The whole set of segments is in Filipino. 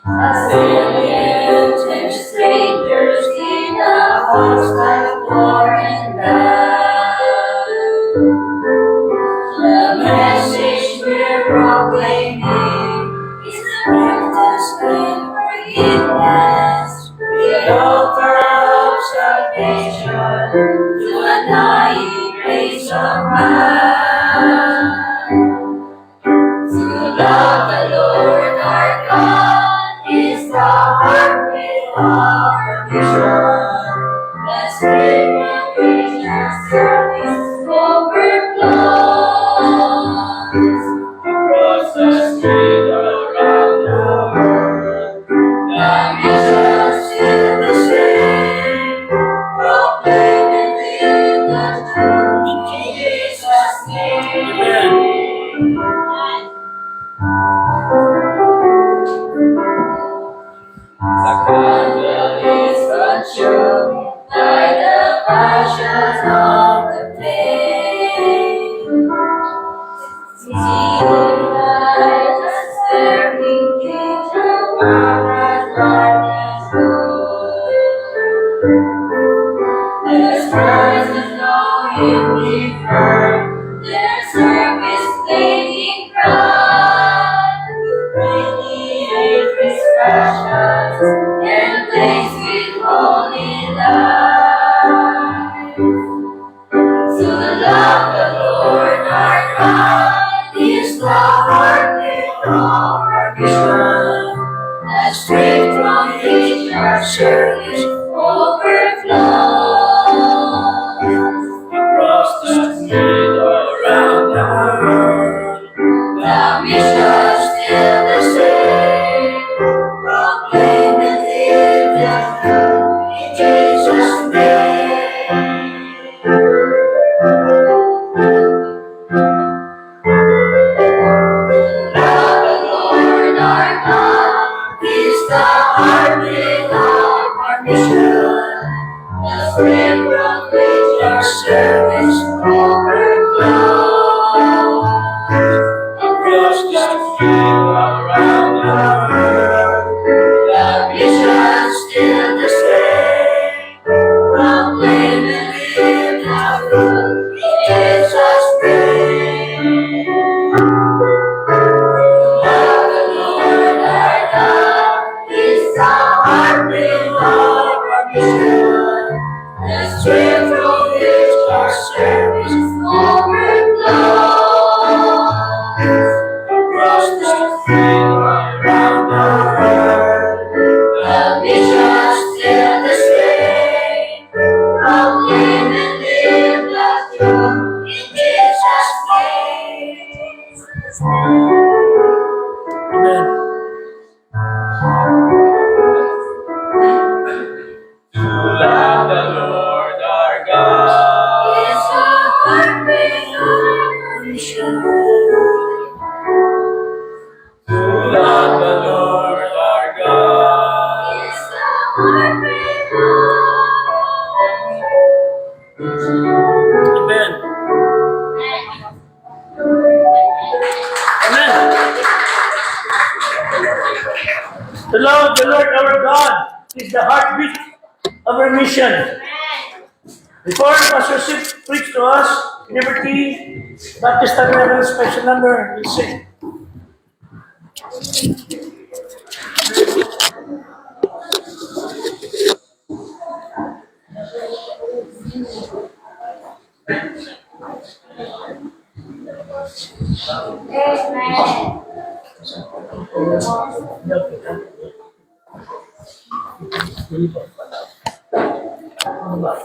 as aliens and strangers in a host of foreign land. The message we're proclaiming is the practice and forgiveness, the author of salvation to a dying race of man. To love the Lord our God is the heartbeat of our mission. Let's give a preacher's service overflows. Across the street around the world, the mission still the same. Proclaim and live the truth in Jesus' name. Amen. The candle is consumed by the passion of the flame. See the light that's serving kingdom power, darkness good. There's Christ is knowing firm, their service taking pride. Radiate His passions and blaze with holy light. To love the Lord our God is the heartbeat of our mission. As strength from each our service overflows. Across the street around the world, the mission's still the same. Proclaim and live the truth in Jesus' name. Love the Lord our God is the heartbeat of our mission. The strength from which our service overflows. Across the street around the world, the mission's still the same. Proclaim and live the truth in Jesus' name. Love the Lord our God is the heartbeat of our mission. The strength from which our service overflows. Across the street around the world, the mission's still the same. Proclaim and live the truth in Jesus' name. Amen. To love the Lord our God is the heartbeat of our mission. To love the Lord our God is the heartbeat of our mission. Amen. Amen. To love the Lord our God is the heartbeat of our mission. Before Pastor Sip preached to us, Liberty Baptist Tabernacle special number, we sing. Amen.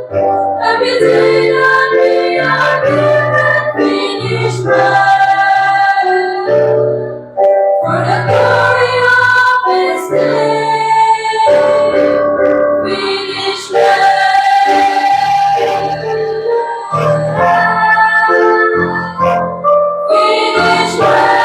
Everything I need, I give and finish well. For the glory of His name, finish well. Finish well.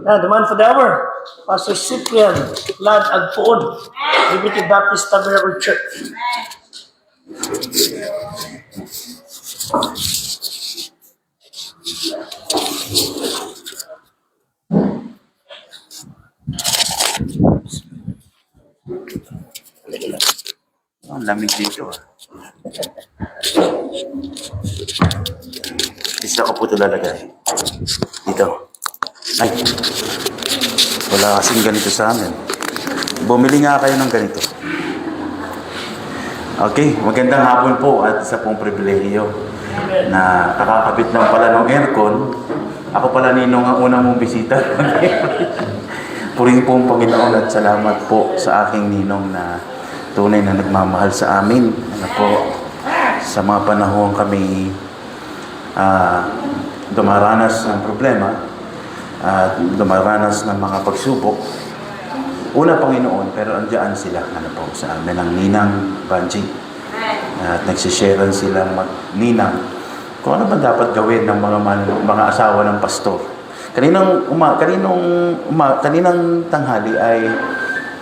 Now, the man for the hour, Pastor Cyprian Lad Agpoon, Liberty Baptist Tabernacle Church. Ang lamig dito ah. Isa ko po ito lalagay. Dito. Ay. Wala kasing ganito sa amin. Bumili nga kayo ng ganito. Okay, magandang hapon po at isa pong pribilehiyo na nakakabit lang pala ng aircon. Ako pala ninong ang unang mong bisita. Purihin po ang Panginoon at salamat po sa aking ninong na tunay na nagmamahal sa amin. Ano po, sa mga panahon kami dumaranas ng problema at dumaranas ng mga pagsubok. Una, Panginoon, pero andiyan sila po sa amin ang Ninang Banji. At nagsisharean silang ninang kung ano ba dapat gawin ng mga asawa ng pastor. Kaninang tanghali ay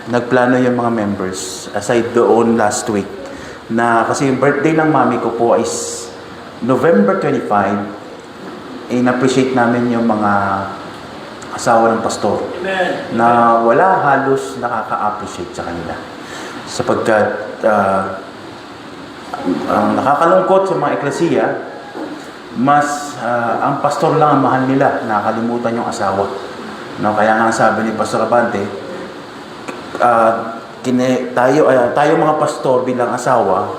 nagplano yung mga members aside doon last week na kasi yung birthday ng mami ko po is November 25. In-appreciate namin yung mga asawa ng pastor na wala halos nakaka-appreciate sa kanila sapagkat ang nakakalungkot sa mga eklesiya mas ang pastor lang ang mahal nila, nakakalimutan yung asawa. No, kaya nga sabi ni Pastor Abante, tayo mga pastor bilang asawa,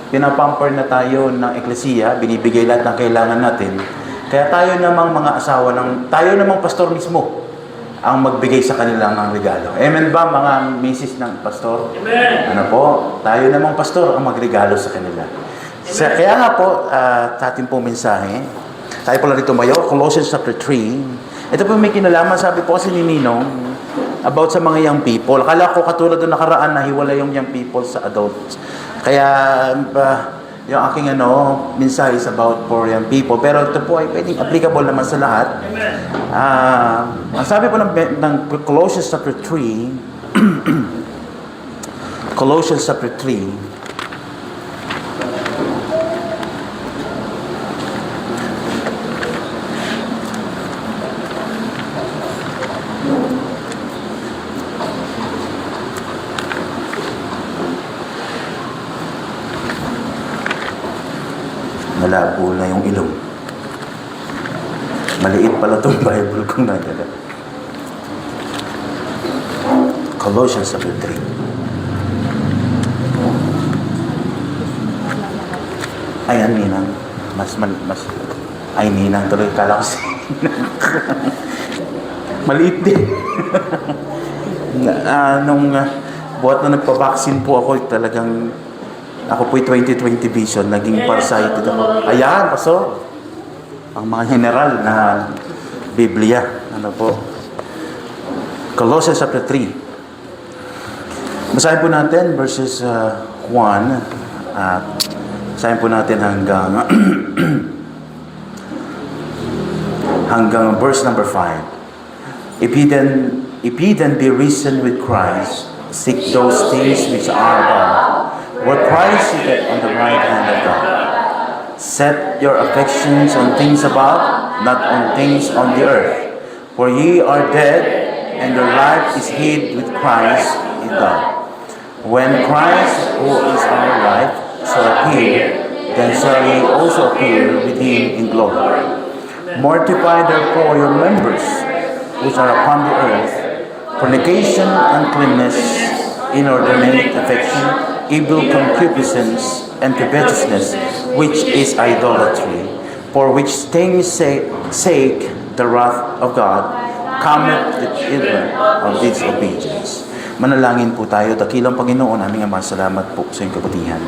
pinapamper na tayo ng eklesiya, binibigay lahat ng kailangan natin. Kaya tayo namang pastor mismo ang magbigay sa kanila ng regalo. Amen ba mga misis ng pastor? Amen. Ano po? Tayo namang pastor ang magregalo sa kanila. Kaya nga po, sa ating pong mensahe, tayo pala rito mayo, Colossians chapter 3. Ito po may kinalaman, sabi po kasi ni Ninong, about sa mga young people. Akala ko katulad ng nakaraan na hiwala yung young people sa adults. Kaya yung aking mensahe is about for young people. Pero ito po ay pwedeng applicable naman sa lahat. Ang sabi po ng Colossians chapter 3, Colossians chapter 3, malabo na yung ilong. Maliit pala itong Bible kong nadala. Colossians chapter 3. Ayan, Ninang. Ay, Ninang tuloy. Kala ko si maliit din. Nung buhat na nagpa-vaccine po ako, talagang ako po'y 20/20 vision, naging farsighted ako. Ayan, paso. Ang mga general na Biblia. Ano po? Colossians chapter 3. Basahin po natin verses 1 at basahin po natin hanggang verse number 5. If ye then be risen with Christ, seek those things which are above, where Christ sitteth on the right hand of God. Set your affections on things above, not on things on the earth. For ye are dead, and your life is hid with Christ in God. When Christ, who is our life, shall appear, then shall ye also appear with him in glory. Mortify therefore your members which are upon the earth, fornication, uncleanness, inordinate affection, evil concupiscence, and covetousness, which is idolatry, for which things sake the wrath of God cometh the children of disobedience. Manalangin po tayo. Dakilang Panginoon, aming Ama, salamat po sa iyong kabutihan.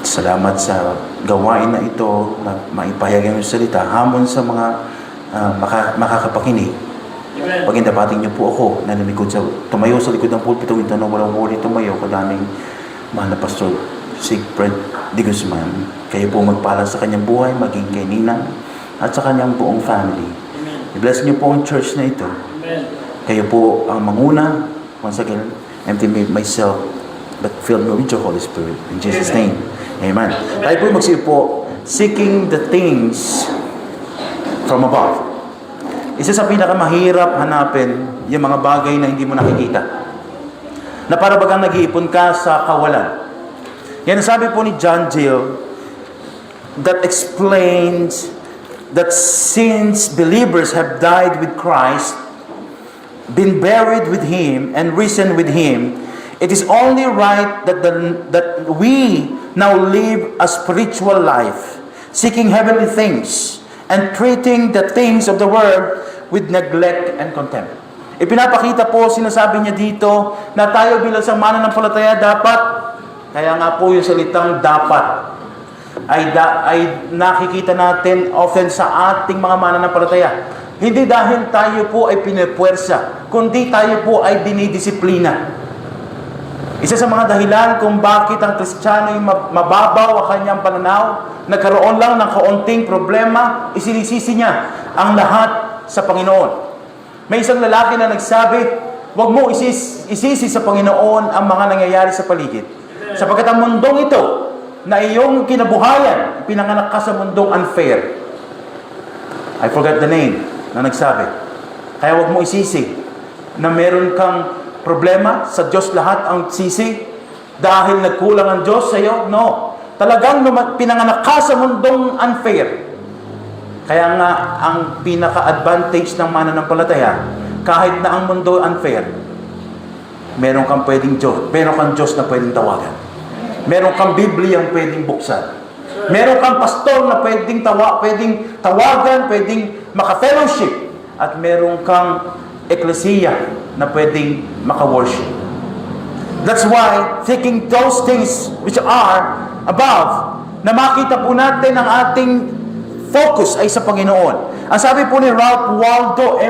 Salamat sa gawain na ito na maipahayag ang salita hamon sa mga makakapakinig. Pagindapating niyo po ako na tumayo sa likod ng pulpitong ito na walang huli tumayo kadaming mahal na Pastor Sigfred de Guzman. Kayo po magpala sa kanyang buhay, maging kay Ninang at sa kanyang buong family. I-bless niyo po ang church na ito. Kayo po ang manguna. Once again, empty me myself, but fill me with your Holy Spirit. In Jesus' name, Amen. Tayo po magsipo, seeking the things from above. Isa sa pinakamahirap hanapin, yung mga bagay na hindi mo nakikita. Na para bagang nag-iipon ka sa kawalan. Yan ang sabi po ni John Gill, that explains that since believers have died with Christ, been buried with Him, and risen with Him, it is only right that we now live a spiritual life, seeking heavenly things, and treating the things of the world with neglect and contempt. Ipinapakita po, sinasabi niya dito, na tayo bilang sa mananampalataya dapat, kaya nga po yung salitang dapat, ay nakikita natin often sa ating mga mananampalataya. Hindi dahil tayo po ay pinipwersa, kundi tayo po ay dinidisiplina. Isa sa mga dahilan kung bakit ang Kristiyano ay mababaw ang kanyang pananaw, nagkaroon lang ng kaunting problema, isinisisi niya ang lahat sa Panginoon. May isang lalaki na nagsabi, huwag mo isisi sa Panginoon ang mga nangyayari sa paligid. Sapagkat ang mundong ito, na iyong kinabuhayan, pinanganak ka sa mundong unfair. I forgot the name na nagsabi. Kaya huwag mo isisi na meron kang problema, sa Diyos lahat ang sisi dahil nagkulang ang Diyos sa iyo. No. Talagang pinanganak ka sa mundong unfair. Kaya nga ang pinaka-advantage ng mananampalataya, kahit na ang mundo unfair, meron kang Diyos na pwedeng tawagan. Meron kang Biblia ang pwedeng buksan. Meron kang pastor na pwedeng tawagan, pwedeng maka-fellowship. At meron kang eklesiya na pwedeng maka-worship. That's why, taking those things which are above, na makita po natin ang ating focus ay sa Panginoon. Ang sabi po ni Ralph Waldo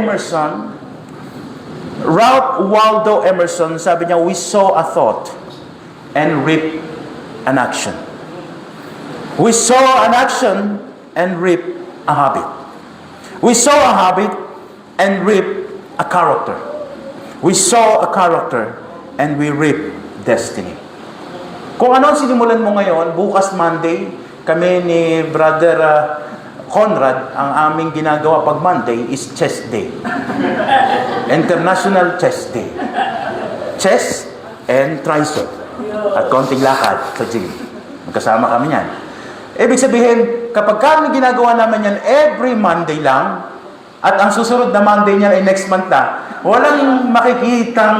Emerson, sabi niya, we sow a thought and reap an action. We sow an action and reap a habit. We sow a habit and reap a character. We sow a character and we reap destiny. Kung ano ang sinimulan mo ngayon, bukas Monday, kami ni Brother Conrad, ang aming ginagawa pag Monday is chest day. International chest day. Chest and tricep. At konting lakad sa gym. Magkasama kami yan. Ibig sabihin, kapag kami ginagawa naman yan every Monday lang, at ang susunod na Monday niya ay next month na, walang makikitang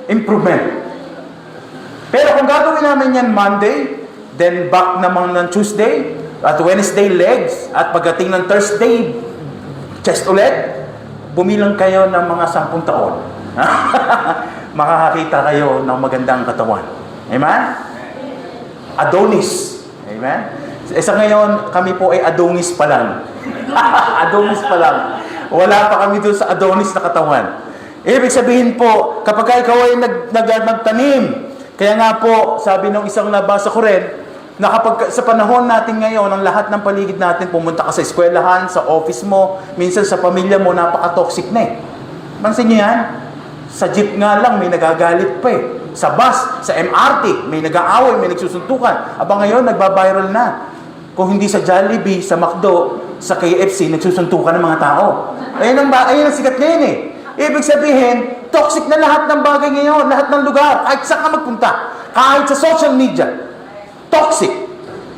improvement. Pero kung gagawin namin yan Monday, then back naman ng Tuesday, at Wednesday legs, at pagdating ng Thursday, chest ulit, bumilang kayo ng mga 10 taon. Makakakita kayo ng magandang katawan. Amen? Adonis. Amen? Sa ngayon, kami po ay Adonis pa lang. Adonis pa lang. Wala pa kami doon sa Adonis na katawan. Ibig sabihin po, kapag ikaw ay nagtanim, kaya nga po, sabi ng isang nabasa ko rin, na kapag sa panahon natin ngayon, ang lahat ng paligid natin, pumunta ka sa eskwelahan, sa office mo, minsan sa pamilya mo, napaka-toxic na eh. Pansin niyo yan? Sa jeep nga lang, may nagagalit pa eh. Sa bus, sa MRT, may nag-aaway, may nagsusuntukan. Aba ngayon, nagba-viral na. Kung hindi sa Jollibee, sa McDo, sa KFC, nagsusuntukan ng mga tao. Ayun ang sikat ngayon eh. Ibig sabihin, toxic na lahat ng bagay ngayon, lahat ng lugar, kahit saan ka magpunta, kahit sa social media. Toxic.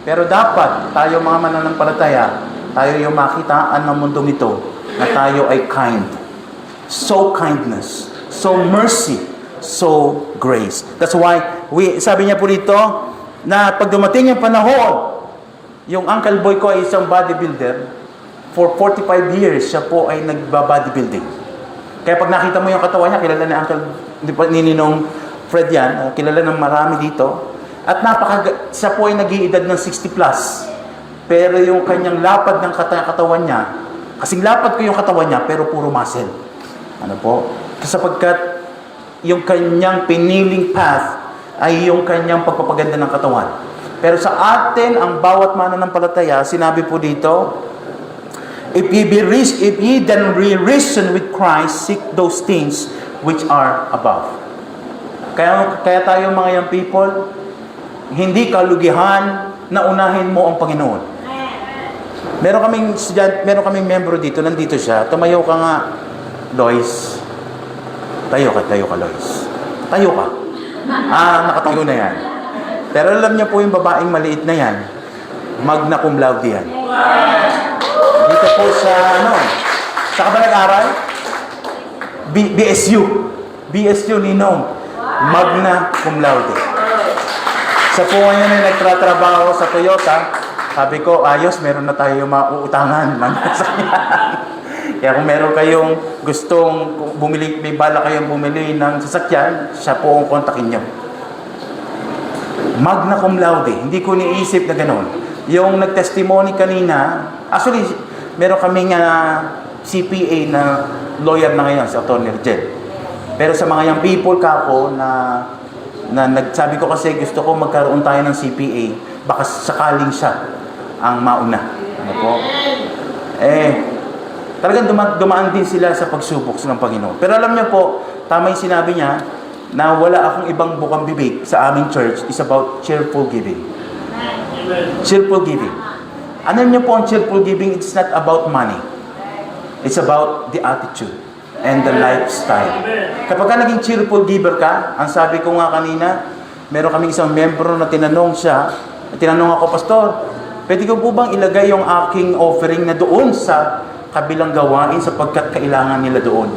Pero dapat, tayo mga mananampalataya, tayo yung makitaan ng mundong ito, na tayo ay kind. So kindness, so mercy, so grace. That's why, sabi niya po dito, na pag dumating yung panahon, yung Uncle Boy ko ay isang bodybuilder, for 45 years, siya po ay nagba-bodybuilding. Kaya pag nakita mo yung katawan niya, kilala ni Uncle, ni Ninong Fred yan, kilala ng marami dito, at siya po ay nag-iedad ng 60 plus. Pero yung kanyang lapad ng katawan niya, kasing lapad ko yung katawan niya, pero puro muscle. Ano po? Sapagkat yung kanyang piniling path ay yung kanyang pagpapaganda ng katawan. Pero sa atin, ang bawat mananampalataya, sinabi po dito, if ye then be risen with Christ, seek those things which are above. Kaya tayo mga young people, hindi kalugihan na unahin mo ang Panginoon. Meron kaming membro dito, nandito siya. Tumayo ka nga, Lois. Tayo ka, Lois. Tayo ka. Nakatayo na yan. Pero alam niyo po yung babaeng maliit na yan, magna cum laude yan. Dito po sa, sa ka ba nag-aral? BSU, Ninong. Magna cum laude. Sa po ngayon ay nagtratrabaho sa Toyota, sabi ko, ayos, meron na tayo mauutangan. Kaya kung meron kayong gustong bumili, may bala kayong bumili ng sasakyan, siya po ang kontakin nyo. Magna cum laude. Hindi ko niisip na gano'n. Yung nag-testimony kanina, actually, meron kaming CPA na lawyer na ngayon, si Atty. Jen. Pero sa mga young people kako nagsabi ko kasi gusto ko magkaroon tayo ng CPA, baka sakaling siya ang mauna. Ano po? Talagang dumaan din sila sa pagsubok ng Panginoon. Pero alam niyo po, tama yung sinabi niya, na wala akong ibang bukang bibig sa aming church is about cheerful giving. Cheerful giving. Ano niyo po ang cheerful giving? It's not about money. It's about the attitude and the lifestyle. Kapag ka naging cheerful giver ka, ang sabi ko nga kanina, meron kaming isang membro na tinanong ako, Pastor, pwede ko po bang ilagay yung aking offering na doon sa kabilang gawain sapagkat kailangan nila doon?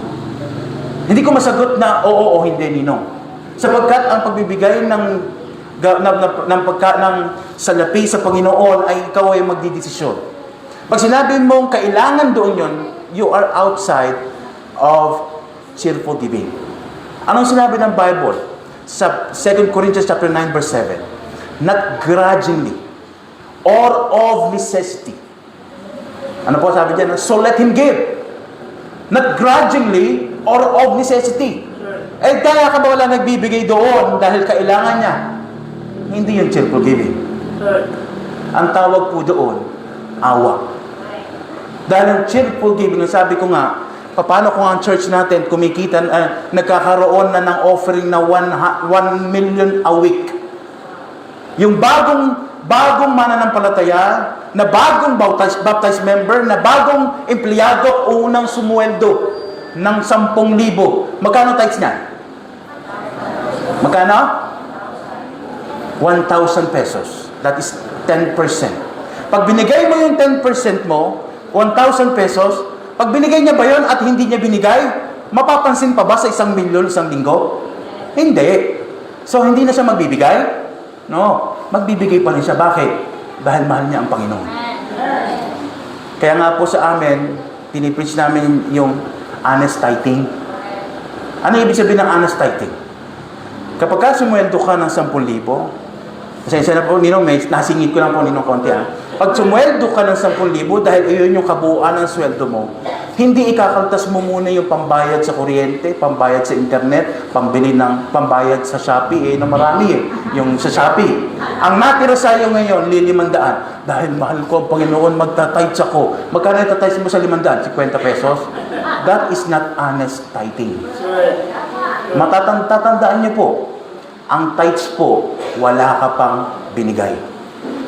Hindi ko masagot na oo o hindi, Ninong. Sapagkat ang pagbibigay ng salapi sa Panginoon ay ikaw ay magdidesisyon. Pag sinabi mong kailangan doon yon, you are outside of cheerful giving. Anong sinabi ng Bible? Sa 2 Corinthians chapter 9 verse 7, not grudgingly or of necessity. Ano po sabi diyan? So let him give. Not grudgingly or of necessity. Kaya ka ba wala nagbibigay doon dahil kailangan niya? Hindi yung cheerful giving. Ang tawag po doon, awa. Dahil ang cheerful giving, sabi ko nga, paano kung ang church natin kumikita, nagkakaroon na ng offering na 1 million a week. Yung bagong mananampalataya, na bagong baptized member, na bagong empleyado, unang sumuweldo ng 10,000. Magkano tithes niya? Magkano? 1,000 pesos. That is 10%. Pag binigay mo yung 10% mo, 1,000 pesos, pag binigay niya ba yun at hindi niya binigay, mapapansin pa ba sa 1 milyon isang linggo? Hindi. So, hindi na siya magbibigay? No. Magbibigay pa rin siya. Bakit? Dahil mahal niya ang Panginoon. Kaya nga po sa amin, pinipreach namin yung honest tithing. Ano ibig sabihin ng honest tithing? Kapag ka sumweldo ka ng 10,000, pasensya na po, Ninong, nasingit ko lang po, Ninong, konti Pag sumweldo ka ng 10,000 dahil iyon yung kabuuan ng sweldo mo, hindi ikakaltas mo muna yung pambayad sa kuryente, pambayad sa internet, pambayad sa Shopee, na marami yung sa Shopee. Ang natira sa iyo ngayon, 500. Dahil mahal ko ang Panginoon, magta-tithes ako. Magkano ita-tithes mo sa 500? 50 pesos? That is not honest tithing. Matatandaan niyo po, ang tithes po, wala ka pang binigay.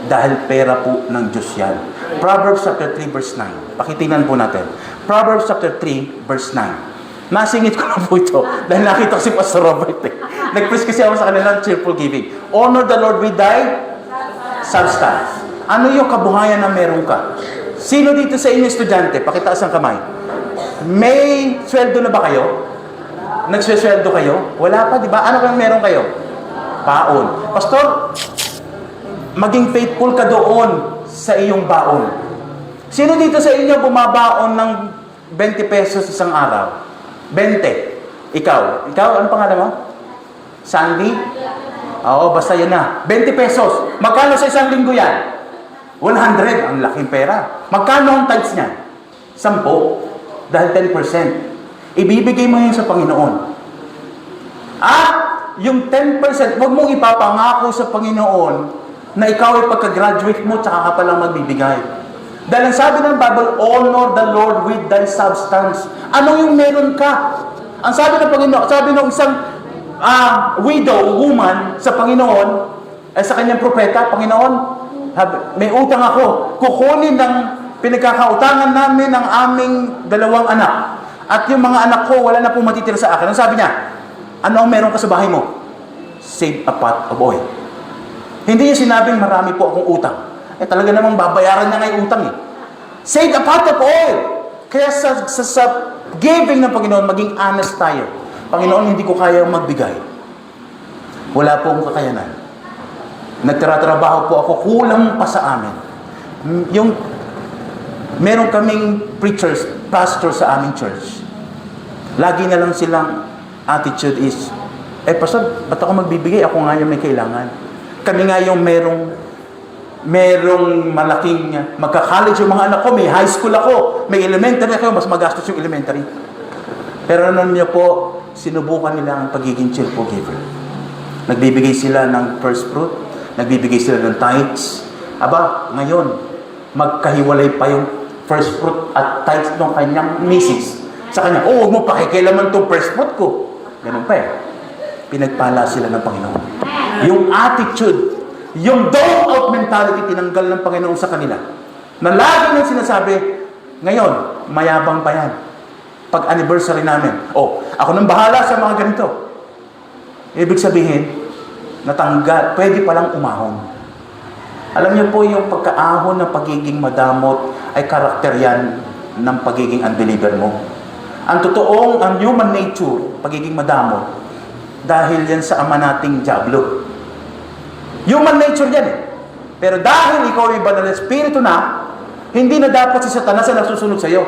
Dahil pera po ng Diyos yan. Proverbs chapter 3 verse 9. Pakitingnan po natin. Proverbs chapter 3 verse 9. Nasingit ko na po ito dahil nakita ko si Pastor Robert. Nag-preach kasi ako sa kanilang cheerful giving. Honor the Lord with thy substance. Ano yung kabuhayan na meron ka? Sino dito sa inyo estudyante? Pakitaas ang kamay. May sweldo na ba kayo? nagswesweldo kayo? Wala pa, di ba? Ano kayong meron kayo? Baon. Pastor, maging faithful ka doon sa iyong baon. Sino dito sa inyo bumabaon ng 20 pesos isang araw? 20. Ikaw? Ikaw, ano pangalan mo? Sandy? Oo, basta yun na. 20 pesos. Magkano sa isang linggo yan? 100. Ang laking pera. Magkano ang tithes niyan? 10. Dahil 10%. Ibibigay mo yun sa Panginoon. At yung 10%, huwag mong ipapangako sa Panginoon na ikaw ay pagka-graduate mo, tsaka ka palang magbibigay. Dahil ang sabi ng Bible, honor the Lord with thy substance. Ano yung meron ka? Ang sabi ng Panginoon, sabi ng isang widow, woman, sa Panginoon, ay sa kanyang propeta, Panginoon, may utang ako. Kukunin ng pinagkakautangan namin ng aming 2 anak. At yung mga anak ko, wala na pong matitira sa akin. Ang sabi niya, ano ang meron ka sa bahay mo? Save a pot of oil. Hindi niya sinabing marami po akong utang. Talaga namang babayaran niya ngayong utang eh. Save a pot of oil. Kaya sa giving ng Panginoon, maging honest tayo. Panginoon, hindi ko kaya magbigay. Wala po akong kakayanan. Nagtratrabaho po ako, kulang pa sa amin. Meron kaming preachers, pastor sa aming church. Lagi na lang silang attitude is, pastor, ba't ako magbibigay? Ako nga yung may kailangan. Kami nga yung merong malaking, magka-college yung mga anak ko, may high school ako, may elementary ako, mas magastos yung elementary. Pero ano niyo po, sinubukan nila ang pagiging cheerful giver. Nagbibigay sila ng first fruit, nagbibigay sila ng tithes. Aba, ngayon, magkahiwalay pa yung first fruit at tithes ng kanyang misis. Sa kanya, huwag mo pakikilaman itong first fruit ko. Ganun pa eh. Pinagpala sila ng Panginoon. Yung attitude, yung dole out mentality, tinanggal ng Panginoon sa kanila. Na lagi nang sinasabi, ngayon, mayabang pa yan. Pag anniversary namin, ako nang bahala sa mga ganito. Ibig sabihin, natanggal, pwede palang umahon. Alam niyo po, yung pagkaahon ng pagiging madamot ay karakter yan ng pagiging unbeliever mo. Ang totoong, ang human nature, pagiging madamot, dahil yan sa ama nating Diablo. Human nature yan eh. Pero dahil ikaw ay banal na espiritu na, hindi na dapat si Satanas na nasusunod sa iyo.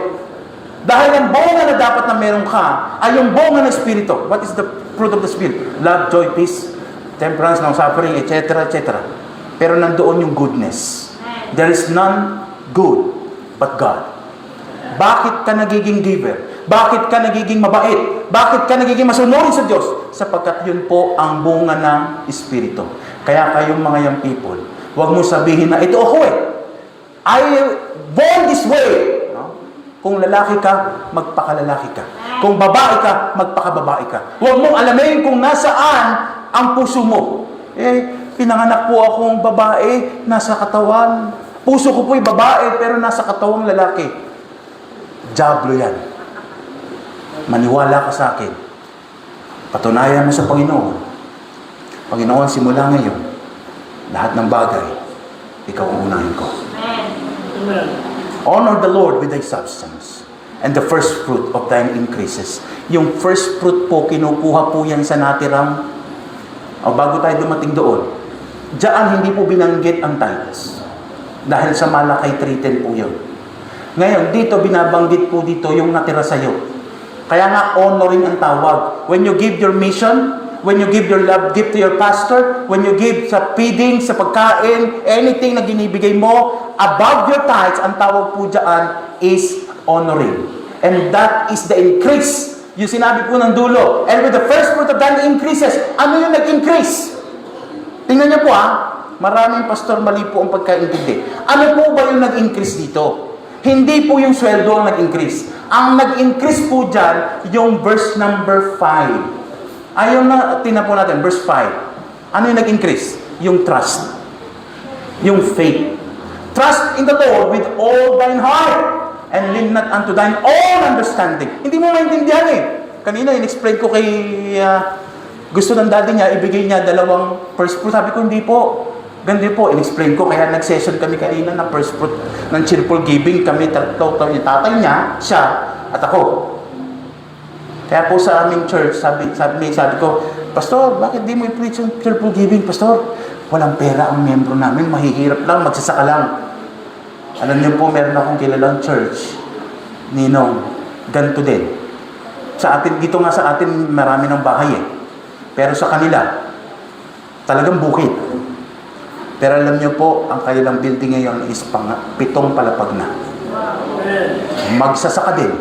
Dahil ang bunga na dapat na meron ka ay yung bunga ng espiritu. What is the fruit of the spirit? Love, joy, peace, temperance, long-suffering, etc., etc. Pero nandoon yung goodness. There is none good but God. Bakit ka nagiging giver? Bakit ka nagiging mabait? Bakit ka nagiging masunurin sa Diyos? Sapagkat yun po ang bunga ng espiritu. Kaya kayong mga young people, huwag mo sabihin na ito ako eh. I born this way. Kung lalaki ka, magpakalalaki ka. Kung babae ka, magpakababae ka. Huwag mong alamin kung nasaan ang puso mo. Pinanganak po akong babae, nasa katawan. Puso ko po'y babae, pero nasa katawang lalaki. Diablo yan. Maniwala ka sa akin. Patunayan mo sa Panginoon. Panginoon, simula ngayon, lahat ng bagay, ikaw ang unahin ko. Amen. Honor the Lord with thy substance, and the first fruit of thine increases. Yung first fruit po, kinukuha po yan sa natirang, bago tayo dumating doon, diyan hindi po binanggit ang tithes. Dahil sa Malakay 3:10 po yun. Ngayon, dito binabanggit po dito yung natira sa'yo. Kaya nga, honoring ang tawag. When you give your mission, when you give your love gift to your pastor, when you give sa feeding, sa pagkain, anything na ginibigay mo, above your tithes, ang tawag po dyan is honoring. And that is the increase. Yung sinabi po ng dulo. And with the first fruit of that increases, ano yung nag-increase? Tingnan niyo po maraming pastor mali po ang pagkaintindi. Ano po ba yung nag-increase dito? Hindi po yung sweldo ang nag-increase. Ang nag-increase po dyan, yung verse number 5. Ayaw na, tingnan po natin, verse 5. Ano yung nag-increase? Yung trust. Yung faith. Trust in the Lord with all thine heart, and lean not unto thine own understanding. Hindi mo maintindihan eh. Kanina, in-explain ko kay, gusto ng daddy niya, ibigay niya 2 first fruit. Sabi ko, hindi po. Ganun po, in-explain ko. Kaya nag-session kami kanina ng first fruit ng cheerful giving. Kami tatlo, yung tatay niya, siya, at ako. Kaya po sa aming church, sabi ko, Pastor, bakit di mo i-preach yung cheerful giving, Pastor? Walang pera ang membro namin, mahihirap lang, magsasaka lang. Alam niyo po, meron akong kilalang church, Ninong, ganito din. Sa atin, dito nga sa atin, marami ng bahay eh. Pero sa kanila, talagang bukid. Pero alam niyo po, ang kanilang building ngayon is 7 palapag na. Magsasaka din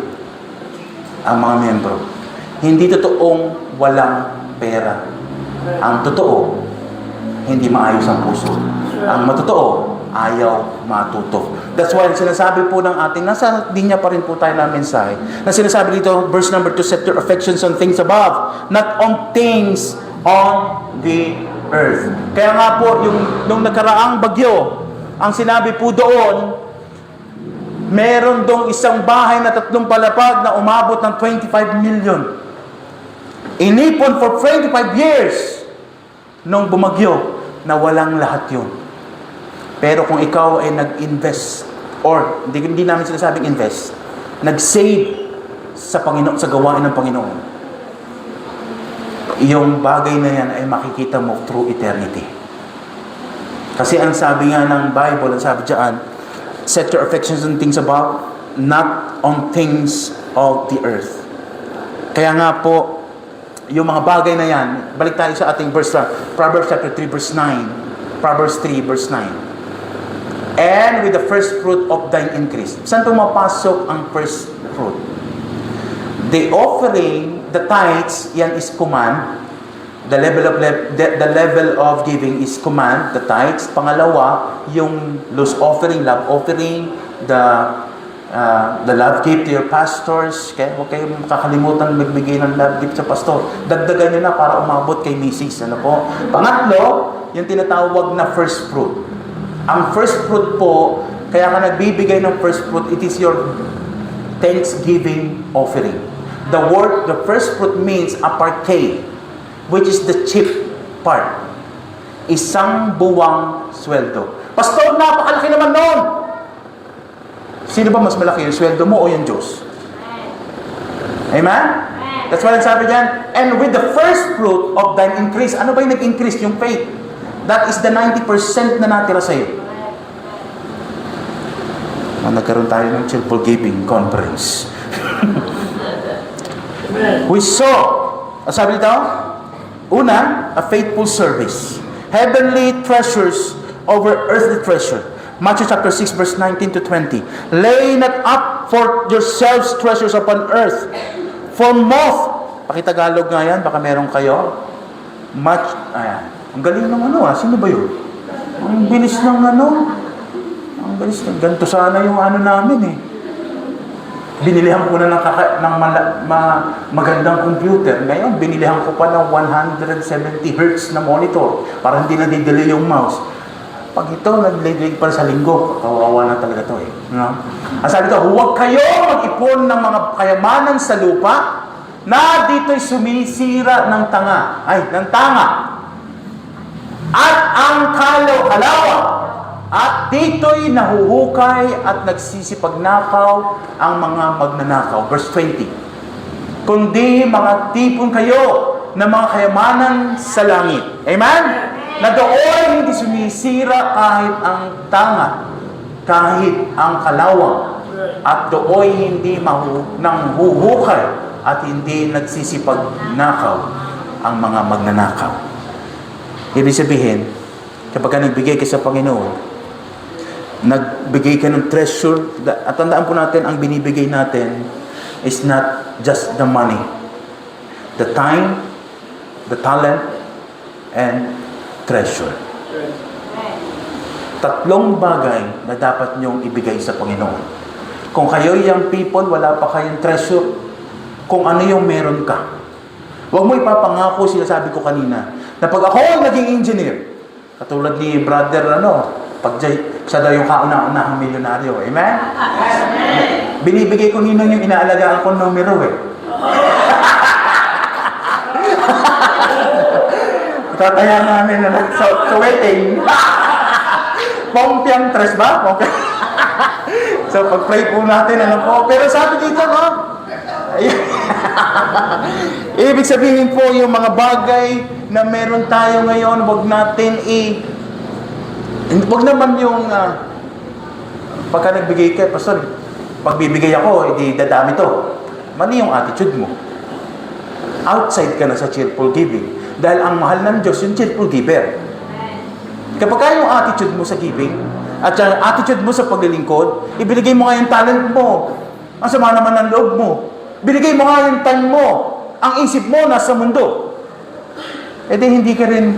ang mga membro. Hindi totoong walang pera. Ang totoo, hindi maayos ang puso. Ang matotoo, ayaw matuto. That's why sinasabi po ng ating, nasa linya pa rin po tayo ng mensahe, na sinasabi dito, verse number 2, set your affections on things above, not on things on the earth. Kaya nga po, nung nakaraang bagyo, ang sinabi po doon, meron dong isang bahay na 3 palapag na umabot ng 25 million. Inipon for 25 years nung bumagyo na walang lahat yun. Pero kung ikaw ay nag-invest, or hindi namin sinasabing invest, nag-save sa Panginoon, sa gawain ng Panginoon, yung bagay na yan ay makikita mo through eternity. Kasi ang sabi nga ng Bible, ang sabi dyan, set your affections on things above, not on things of the earth. Kaya nga po, yung mga bagay na yan, balik tayo sa ating verse, Proverbs chapter 3 verse 9. Proverbs 3 verse 9. And with the first fruit of thine increase. Saan pumapasok ang first fruit? The offering, the tithes, yan is command. The level of giving is command, the tithes. Pangalawa, yung loose offering, love offering, the love gift to your pastors. Okay? Huwag kayong kakalimutan magbigay ng love gift sa pastor. Dagdagan nyo na para umabot kay Mrs. Ano po? Pangatlo, yung tinatawag na first fruit. Ang first fruit po, kaya ka nagbibigay ng first fruit, it is your thanksgiving offering. The first fruit means aparke, which is the cheap part. Isang buwang sweldo. Pastor, napakalaki naman noon! Sino ba mas malaki, yung sweldo mo o yung Diyos? Amen? That's why sabi dyan, and with the first fruit of thine increase, ano ba yung nag-increase? Yung faith. That is the 90% na natira sa'yo. Nagkaroon tayo ng cheerful giving conference. We saw, sabi dito, una, a faithful service. Heavenly treasures over earthly treasure. Matthew chapter 6 verse 19 to 20. Lay not up for yourselves treasures upon earth, for moth. Pakitagalog nga yan, baka meron kayo. Ayan. Ang galing ng sino ba yun? Ang bilis ng ang bilis ng, ganito sana yung namin eh. Binilihan ko na ng magandang computer. Ngayon, binilihan ko pa ng 170 Hz na monitor para hindi nadidelay yung mouse. Pag ito, nag-delay pa sa linggo, kawawa na talaga ito eh. No? Ang sabi ito, huwag kayo mag-ipon ng mga kayamanan sa lupa na dito'y sumisira ng tanga. At ang kalawa. At dito'y nahuhukay at nagsisipagnakaw ang mga magnanakaw. Verse 20. Kundi mga tipon kayo ng mga kayamanan sa langit. Amen? Na doon hindi sumisira kahit ang tanga, kahit ang kalawang, at doon hindi nanghuhukay at hindi nagsisipagnakaw ang mga magnanakaw. Ibig sabihin, kapag nagbigay ka sa Panginoon, nagbigay ka ng treasure, at tandaan po natin, ang binibigay natin is not just the money. The time, the talent, and treasure. 3 bagay na dapat niyong ibigay sa Panginoon. Kung kayo yung people, wala pa kayong treasure, kung ano yung meron ka. Huwag mo ipapangako, sinasabi ko kanina, na pag ako naging engineer, katulad ni brother, pag siya daw yung kauna-unahang milyonaryo. Amen? Binibigay ko nino yung inaalagaan ko numero eh. Tataya namin sa wedding. Pompiang tres ba? So pag-pray po natin, Pero sabi dito, Ibig sabihin po, yung mga bagay na meron tayo ngayon, wag natin wag naman yung pagka nagbigay ka, pastor, pagbibigay ako, edi dadami to. Mali yung attitude mo. Outside ka na sa cheerful giving. Dahil ang mahal ng Diyos, yung cheerful giver. Kapag kaya yung attitude mo sa giving, at yung attitude mo sa paglilingkod, ibinigay mo nga yung talent mo. Ang sama naman ng loob mo. Binigay mo nga yung time mo. Ang isip mo nasa mundo. E di hindi ka rin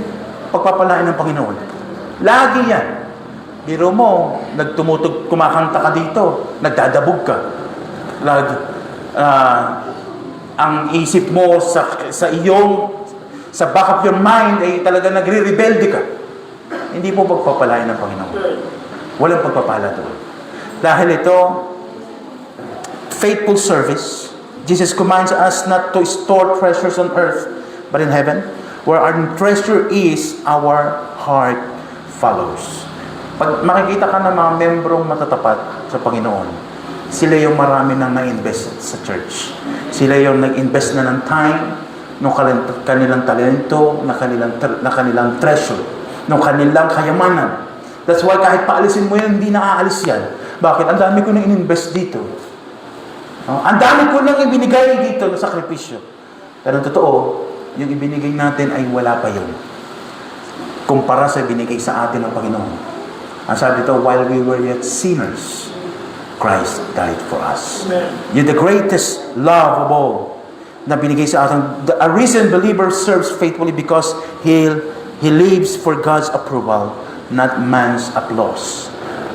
pagpapalain ng Panginoon. Lagi yan. Biro mo, kumakanta ka dito, nagdadabog ka. Lagi. Ang isip mo sa back of your mind ay talaga nagre-rebelde ka. Hindi po pagpapalain ng Panginoon. Walang pagpapala doon. Dahil ito, faithful service. Jesus commands us not to store treasures on earth, but in heaven, where our treasure is, our heart follows. Pag makikita ka ng mga membrong matatapat sa Panginoon, sila yung marami nang na-invest sa church. Sila yung nag-invest na ng time, ng kanilang talento, na kanilang treasure, ng kanilang kayamanan. That's why kahit paalisin mo yun, hindi naaalis yan. Bakit? Ang dami ko nang in-invest dito. Ang dami ko nang ibinigay dito na sakripisyo. Pero totoo, yung ibinigay natin ay wala pa yun. Kumpara sa binigay sa atin ng Panginoon. Ang sabi dito, while we were yet sinners, Christ died for us. You're the greatest love of all na binigay sa atin. A risen believer serves faithfully because he lives for God's approval, not man's applause.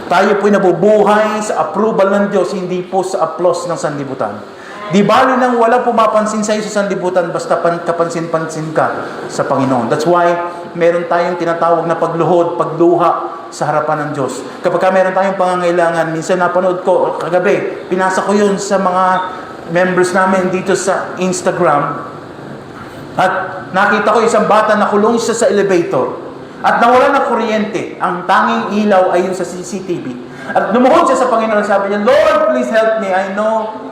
Tayo po'y nabubuhay sa approval ng Diyos, hindi po sa applause ng sanlibutan. Di bali nang walang pumapansin sa iyo sa sanlibutan, basta kapansin-pansin ka sa Panginoon. That's why meron tayong tinatawag na pagluha sa harapan ng Diyos. Kapag meron tayong pangangailangan, minsan napanood ko kagabi, pinasa ko yun sa mga members namin dito sa Instagram, at nakita ko isang bata na kulong siya sa elevator. At nawala ng kuryente. Ang tanging ilaw ay yung sa CCTV. At lumuhod siya sa Panginoon. Sabi niya, Lord, please help me. I know.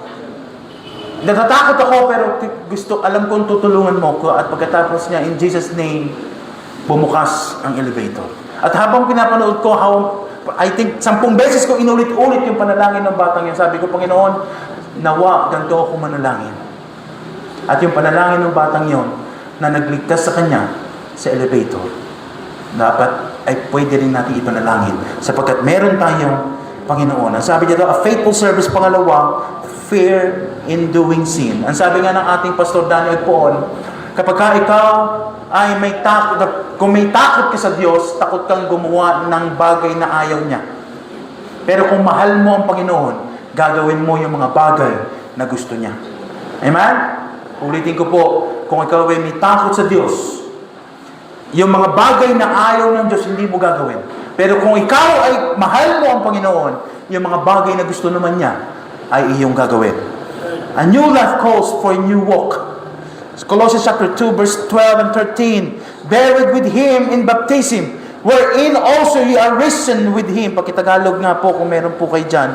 Natatakot ako, pero alam kong tutulungan mo ko. At pagkatapos niya, in Jesus' name, bumukas ang elevator. At habang pinapanood ko, I think 10 beses ko inulit-ulit yung panalangin ng batang yan. Sabi ko, Panginoon, nawa, ganito ako manalangin. At yung panalangin ng batang yon na nagligtas sa kanya sa elevator, dapat ay pwede rin natin ipanalangin sapagkat meron tayong Panginoon. Ang sabi niya daw, a faithful service, pangalawa, fear in doing sin. Ang sabi nga ng ating Pastor Daniel Poon, kapag ikaw ay may takot, kung may takot ka sa Diyos, takot kang gumawa ng bagay na ayaw niya. Pero kung mahal mo ang Panginoon, gagawin mo yung mga bagay na gusto niya. Amen? Ulitin ko po, kung ikaw ay may takot sa Diyos, yung mga bagay na ayaw ng Diyos, hindi mo gagawin. Pero kung ikaw ay mahal mo ang Panginoon, yung mga bagay na gusto naman niya, ay iyong gagawin. A new life calls for a new walk. Colossians chapter 2, verse 12 and 13. Buried with Him in baptism, wherein also you are risen with Him. Pakitagalog nga po kung meron po kayo dyan.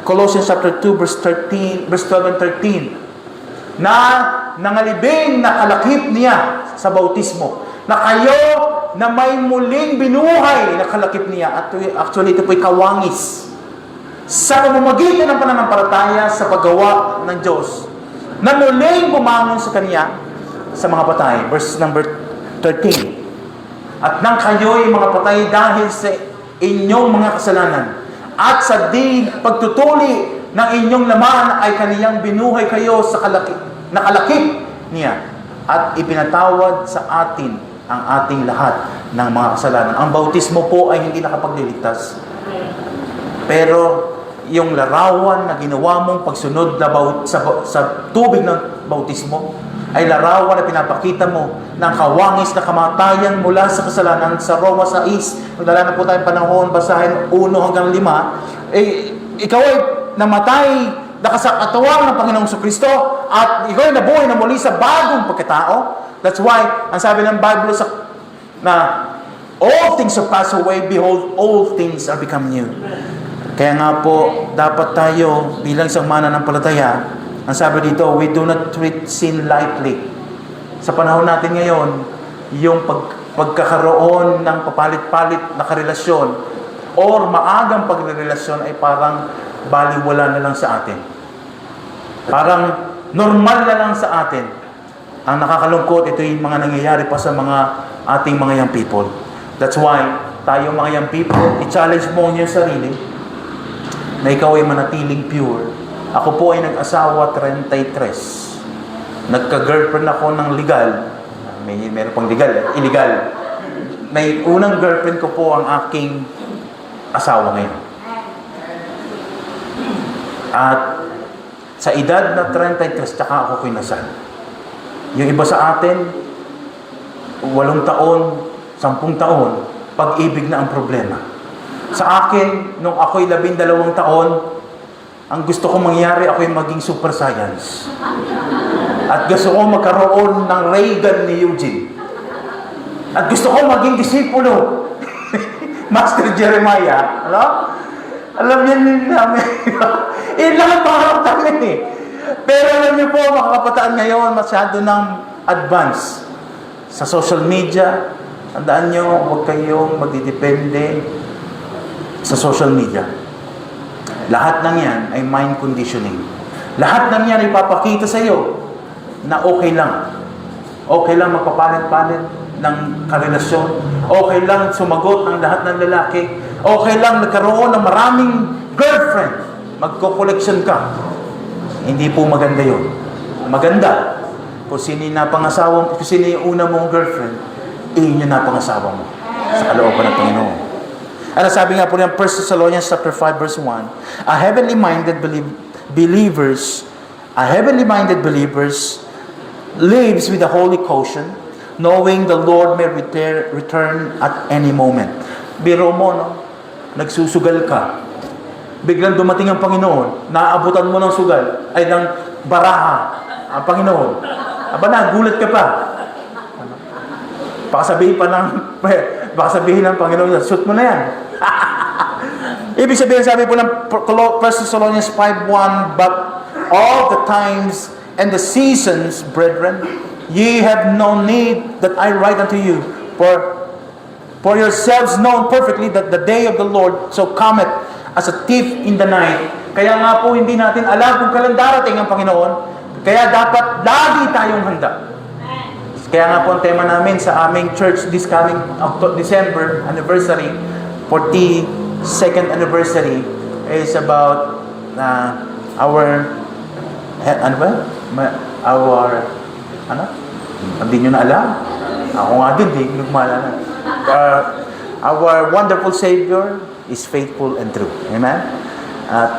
Colossians chapter 2, verse 12 and 13. Na nangalibing na kalakip niya sa bautismo, na kayo na may muling binuhay na kalakip niya. At actually, ito po'y kawangis sa pamamagitan ng pananampalataya sa paggawa ng Diyos, na muling bumangon sa Kanya sa mga patay. Verse number 13. At nang kayo'y mga patay dahil sa inyong mga kasalanan, at sa pagtutuli ng inyong laman ay Kaniyang binuhay kayo sa nakalakip niya, at ipinatawad sa atin ang ating lahat ng mga kasalanan. Ang bautismo po ay hindi nakapagliligtas. Pero yung larawan na ginawa mong pagsunod na sa tubig ng bautismo ay larawan na pinapakita mo ng kawangis na kamatayan mula sa kasalanan. Sa Roma 6, magdala na po tayong panahon, basahin 1 hanggang 5, ikaw ay namatay nakasakatuwang ng Panginoong Kristo at ikaw ay nabuhay na muli sa bagong pagkatao. That's why, ang sabi ng Bible na all things have passed away, behold, all things are become new. Kaya nga po, dapat tayo bilang isang mananampalataya Ang sabi dito, we do not treat sin lightly. Sa panahon natin ngayon, yung pagkakaroon ng papalit-palit na karelasyon or maagang pagrerelasyon ay parang baliwala na lang sa atin. Parang normal na lang sa atin. Ang nakakalungkot, ito yung mga nangyayari pa sa mga ating mga young people. That's why, tayo mga young people, i-challenge mo niyo yung sarili na ikaw ay manatiling pure. Ako po ay nag-asawa 33. Nagka-girlfriend ako ng legal. Meron pang legal, illegal. May unang girlfriend ko po ang aking asawa ngayon. At sa edad na 33, tsaka ako kinasal. Yung iba sa atin, 8 taon, 10 taon, pag-ibig na ang problema. Sa akin, nung ako'y 12 taon, ang gusto kong mangyari, ako'y maging super science. At gusto ko magkaroon ng ray gun ni Eugene. At gusto ko maging disipulo. Master Jeremiah. Ano? Alam niyo namin. Yun lang ang pangarap namin eh. Pero alam niyo po, mga kabataan ngayon, masyado ng advance. Sa social media, tandaan niyo, huwag kayong magdidepende sa social media. Lahat ng yan ay mind conditioning. Lahat ng yan ipapakita sa iyo na okay lang. Okay lang magpapalit-palit ng karelasyon. Okay lang sumagot ng lahat ng lalaki. Okay lang nagkaroon ng maraming girlfriend. Magko-collection ka. Hindi po maganda yun. Maganda kung sino yung napangasawa, kung sino yung una mong girlfriend, yun yung napangasawa mo sa kalooban ng Panginoon. At sabi nga po niya, 1 Thessalonians chapter 5 verse 1, a heavenly minded believers lives with a holy caution, knowing the Lord may return at any moment. Biro mo, no? Nagsusugal ka. Biglang dumating ang Panginoon, naaabutan mo ng sugal, ay ng baraha ang Panginoon. Aba na, gulat ka pa. Baka sabihin ng Panginoon, shoot mo na yan. Ibig sabihin, sabi po ng 1 Thessalonians 5:1, but all the times and the seasons, brethren, ye have no need that I write unto you, for yourselves known perfectly that the day of the Lord so cometh as a thief in the night. Kaya nga po, hindi natin alam kung kailan darating ang Panginoon, kaya dapat lagi tayong handa. Kaya nga po ang tema namin sa aming church this coming December anniversary, 42nd anniversary, is about our hindi nyo na alam. Ako nga din, di ko maalala. Our wonderful Savior is faithful and true. Amen?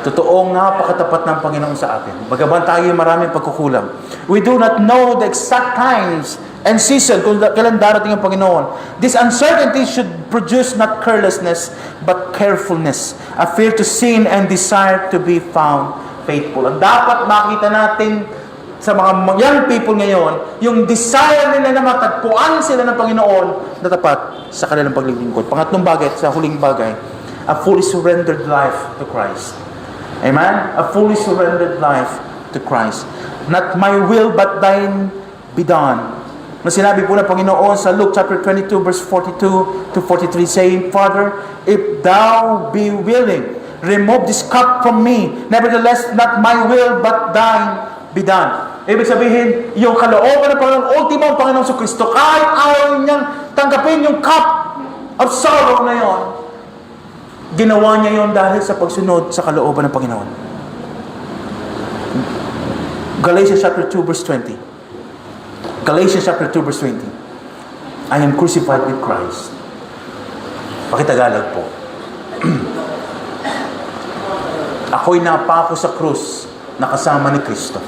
Totoong napakatapat ng Panginoon sa atin. Bagaman tayo maraming pagkukulang. We do not know the exact times and season kung kailan darating ang Panginoon. This uncertainty should produce not carelessness, but carefulness, a fear to sin and desire to be found faithful. Ang dapat makita natin sa mga young people ngayon, yung desire nila na matagpuan sila ng Panginoon na tapat sa kanilang paglilingkod. Pangatlong bagay, sa huling bagay, a fully surrendered life to Christ. Amen? A fully surrendered life to Christ. Not my will, but thine be done. Na sinabi po ng Panginoon sa Luke chapter 22, verse 42 to 43, saying, Father, if thou be willing, remove this cup from me. Nevertheless, not my will, but thine be done. Ibig sabihin, yung kalooban ng Panginoon, ultimo ang Panginoon sa Kristo, kahit ayaw niyang tanggapin yung cup of sorrow na yon, ginawa niya yon dahil sa pagsunod sa kalooban ng Panginoon. Galatians chapter 2 verse 20. Galatians chapter 2 verse 20. I am crucified with Christ. Pakitagalog po. Ako'y napako sa krus na kasama ni Kristo.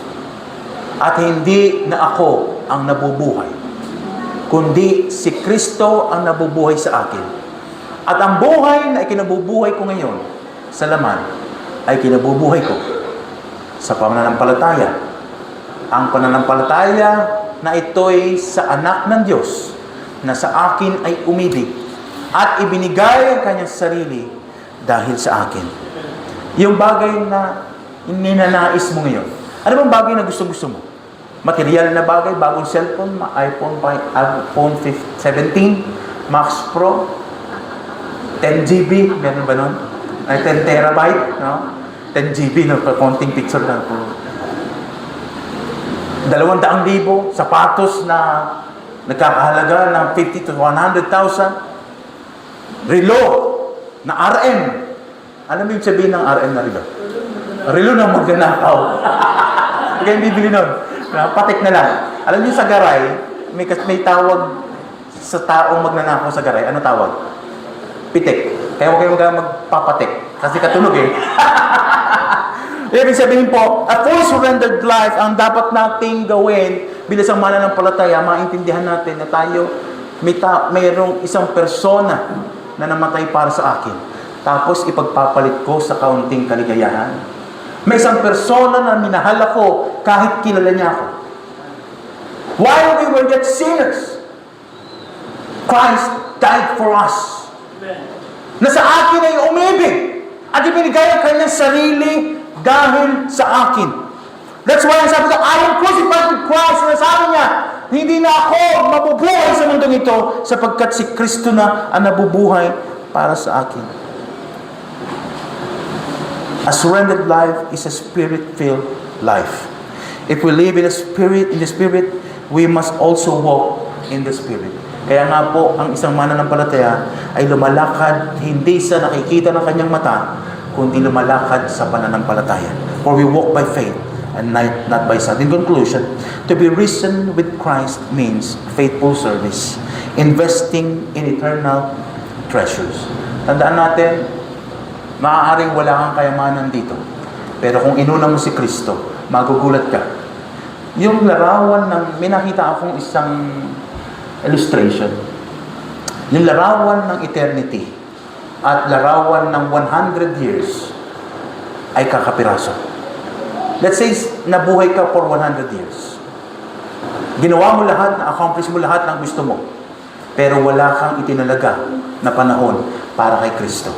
At hindi na ako ang nabubuhay, kundi si Kristo ang nabubuhay sa akin. At ang buhay na ikinabubuhay ko ngayon sa laman ay kinabubuhay ko sa pananampalataya. Ang pananampalataya na ito'y sa anak ng Diyos na sa akin ay umibig at ibinigay ang kanyang sarili dahil sa akin. Yung bagay na ininanais mo ngayon, Ano bang bagay na gusto mo? Material na bagay, bagong cellphone, iPhone 17, Max Pro, 10 GB, meron ba nun? Ay, 10 terabyte, no? 10 GB, no? Konting picture lang po. 200,000, sapatos na nagkakahalaga ng 50 to 100,000, relo na RM. Alam mo yung sabihin ng RM na relo? Relo na magnanakaw. Hindi kayo bibili nun. Patik na lang. Alam niyo sa garay, may tawag sa taong magnanakaw sa garay. Ano tawag? Pitik. Kaya huwag kayong magpapatik. Kasi katulog eh. Ibig sabihin po, a fully surrendered life ang dapat nating gawin bilang isang mananampalataya, maintindihan natin na tayo mayroong isang persona na namatay para sa akin. Tapos ipagpapalit ko sa kaunting kaligayahan. May isang persona na minahal ako kahit kilala niya ako. While we were yet sinners, Christ died for us. Na sa akin ay umibig at ibinigay ang kanyang sarili dahil sa akin. That's why sabi ko, I am crucified with Christ. Sinasabi niya, hindi na ako mabubuhay sa mundong ito sapagkat si Kristo na ang nabubuhay para sa akin. A surrendered life is a spirit-filled life. If we live in the Spirit, we must also walk in the Spirit. Kaya nga po, ang isang mananampalataya ay lumalakad hindi sa nakikita ng kanyang mata, kundi lumalakad sa pananampalataya. For we walk by faith and not by sight. In conclusion, to be risen with Christ means faithful service, investing in eternal treasures. Tandaan natin, maaaring wala kang kayamanan dito. Pero kung inuna mo si Kristo, magugulat ka. Yung larawan may nakita akong isang illustration. Yung larawan ng eternity at larawan ng 100 years ay kakapiraso. Let's say, nabuhay ka for 100 years. Ginawa mo lahat, na-accomplish mo lahat ng gusto mo. Pero wala kang itinalaga na panahon para kay Kristo.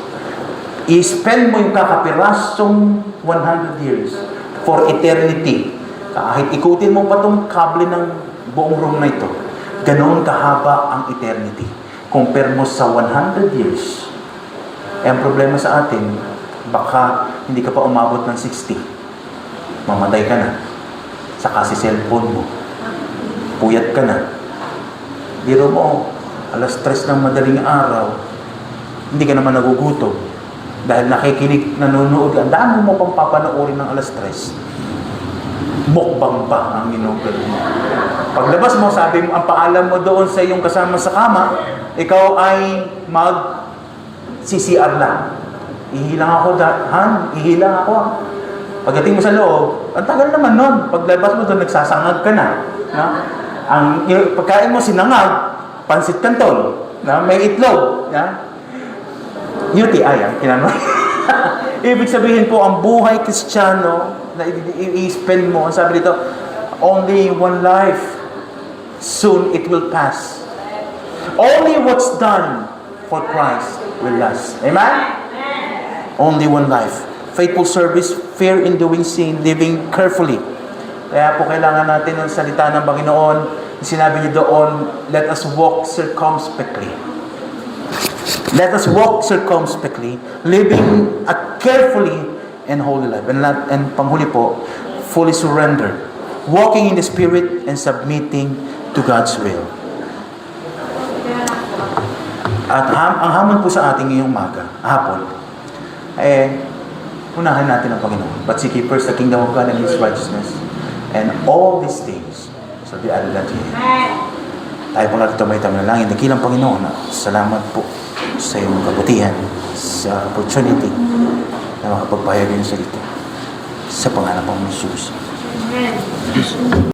I-spend mo yung kakapirasong 100 years for eternity. Kahit ikutin mo pa itong kable ng buong room na ito, ganoon kahaba ang eternity. Compare mo sa 100 years. Eh, ang problema sa atin, baka hindi ka pa umabot ng 60. Mamatay ka na. Saka si cellphone mo. Puyat ka na. Biro mo, alas 3 ng madaling araw, hindi ka naman nagugutom. Dahil nakikinig, nanonood, ang dami mo pang papanoorin ng alas 3. Mukbang pa ang inugal mo. Paglabas mo, sabi mo, ang paalam mo doon sa iyong kasama sa kama, ikaw ay mag-CCR lang. Ihilang ako, ihilang ako. Pagdating mo sa loob, ang tagal naman nun. Paglabas mo doon, nagsasangag ka na. Ang pagkain mo, sinangag, pansit canton, may itlog. UTI, kinano. Ibig sabihin po, ang buhay Kristiyano na i-spend mo, sabi dito, only one life, soon it will pass. Only what's done for Christ will last. Amen? Only one life. Faithful service, fear in doing sin, living carefully. Kaya po kailangan natin ng salita ng Panginoon. Sinabi niyo doon, let us walk circumspectly. Let us walk circumspectly, living a carefully and holy life. And panghuli po, fully surrender. Walking in the Spirit and submitting to God's will. At ang hamon po sa ating ngayong hapon, unahan natin ang Panginoon. But seek ye first the kingdom of God and His righteousness. And all these things shall be added unto you. Tayo po natin tumay tayo na langin. Nakilang Panginoon, salamat po sa iyong kabutihan, sa opportunity na makapagpahayag ng salita. Sa pangalan ng Jesus. Amen.